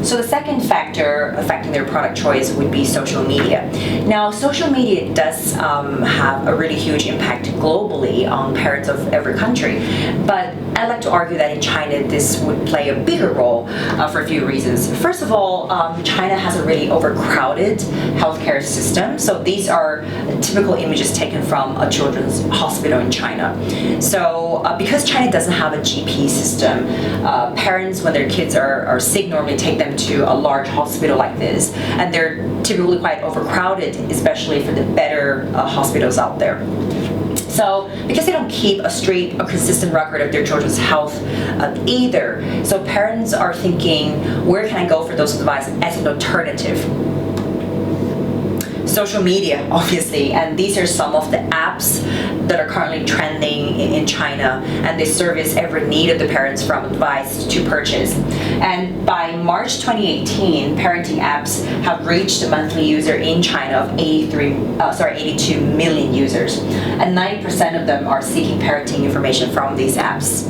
So the second factor affecting their product choice would be social media. Now, social media does have a really huge impact globally on parents of every country, but I'd like to argue that in China this would play a bigger role for a few reasons. First of all, China has a really overcrowded healthcare system. So these are typical images taken from a children's hospital in China. So because China doesn't have a GP system, parents, when their kids are sick, normally take them to a large hospital like this, and they're typically quite overcrowded, especially for the better hospitals out there. So because they don't keep a consistent record of their children's health either, so parents are thinking, where can I go for those advice as an alternative? Social media, obviously, and these are some of the apps that are currently trending in China, and they service every need of the parents from advice to purchase. And by March 2018, parenting apps have reached a monthly user in China of 82 million users, and 90% of them are seeking parenting information from these apps.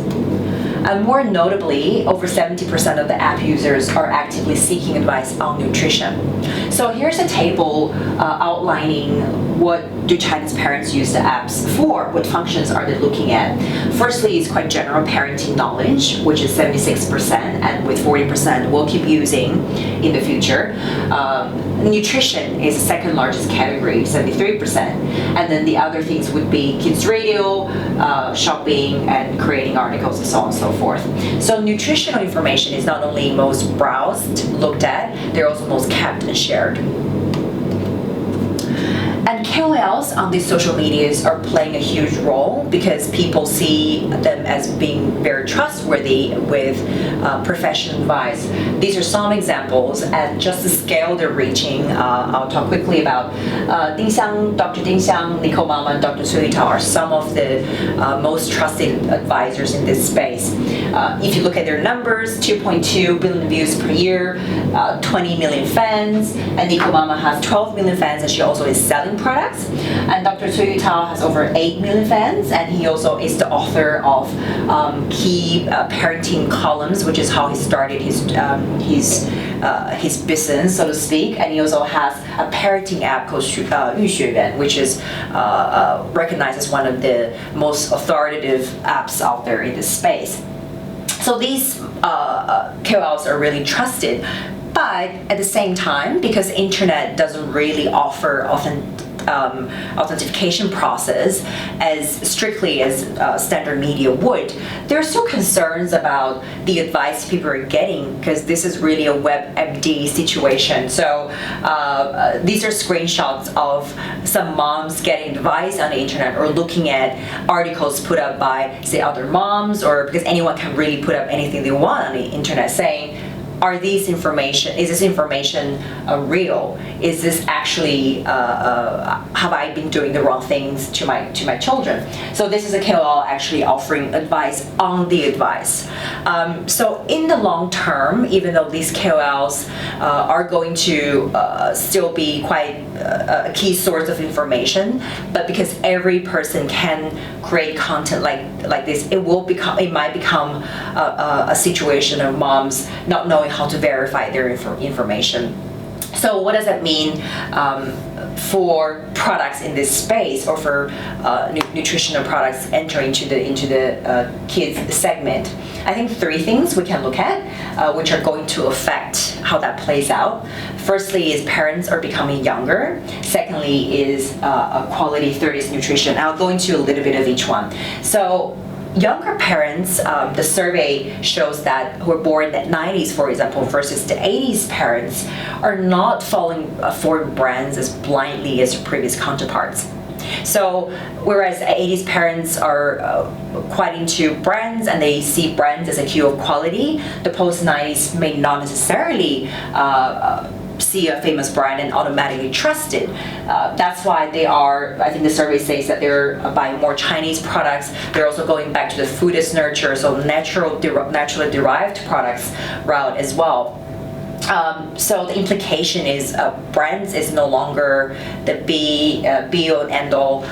And more notably, over 70% of the app users are actively seeking advice on nutrition. So here's a table outlining what do China's parents use the apps for, what functions are they looking at. Firstly, it's quite general parenting knowledge, which is 76%, and with 40% we'll keep using in the future. Nutrition is the second largest category, 73%. And then the other things would be kids radio, shopping, and creating articles, and so on and so forth. So nutritional information is not only most browsed, looked at, they're also most kept and shared. And KOLs on these social medias are playing a huge role because people see them as being very trustworthy with professional advice. These are some examples, and just the scale they're reaching, I'll talk quickly about. Ding Xiang, Dr. Ding Xiang, Nicole Mama, and Dr. Su Yitao are some of the most trusted advisors in this space. If you look at their numbers, 2.2 billion views per year, 20 million fans, and Nicole Mama has 12 million fans, and she also is selling products. And Dr. Su Yitao has over 8 million fans, and he also is the author of key parenting columns, which is how he started his business, so to speak. And he also has a parenting app called 育学园, which is recognized as one of the most authoritative apps out there in this space. So these KOLs are really trusted, but at the same time, because internet doesn't really offer authentication process as strictly as standard media would, there are still concerns about the advice people are getting, because this is really a WebMD situation. So these are screenshots of some moms getting advice on the internet or looking at articles put up by, say, other moms, or because anyone can really put up anything they want on the internet saying, is this information real? Is this actually, have I been doing the wrong things to my children? So this is a KOL actually offering advice on the advice. So in the long term, even though these KOLs are going to still be quite a key source of information, but because every person can create content like this, it might become a situation of moms not knowing how to verify their information. So what does that mean for products in this space, or for nutritional products entering into the kids segment? I think three things we can look at, which are going to affect how that plays out. Firstly is parents are becoming younger. Secondly is quality 30s nutrition. I'll go into a little bit of each one. So younger parents, the survey shows that who were born in the 90s, for example, versus the 80s parents are not following foreign brands as blindly as their previous counterparts. So whereas 80s parents are quite into brands and they see brands as a cue of quality, the post-90s may not necessarily see a famous brand and automatically trust it. That's why they are, I think the survey says that they're buying more Chinese products. They're also going back to the food is nurture, so naturally derived products route as well. So the implication is brands is no longer the be all and end all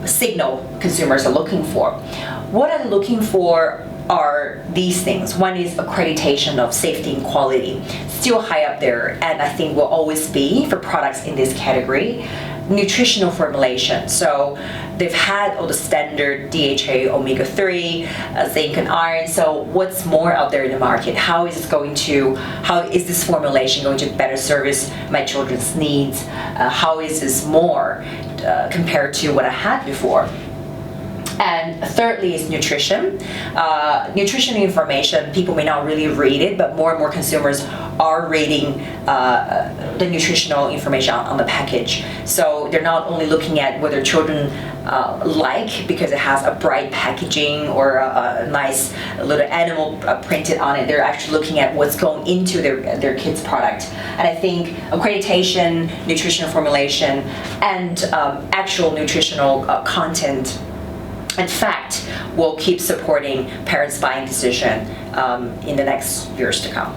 signal consumers are looking for. What are they looking for are these things. One is accreditation of safety and quality, still high up there, and I think will always be for products in this category. Nutritional formulation. So they've had all the standard DHA, omega-3, zinc and iron. So what's more out there in the market? How is this formulation going to better service my children's needs? How is this more compared to what I had before? And thirdly is nutrition. Nutrition information, people may not really read it, but more and more consumers are reading the nutritional information on the package. So they're not only looking at whether children like, because it has a bright packaging or a nice little animal printed on it. They're actually looking at what's going into their kids' product. And I think accreditation, nutritional formulation, and actual nutritional content in fact will keep supporting parents' buying decision in the next years to come.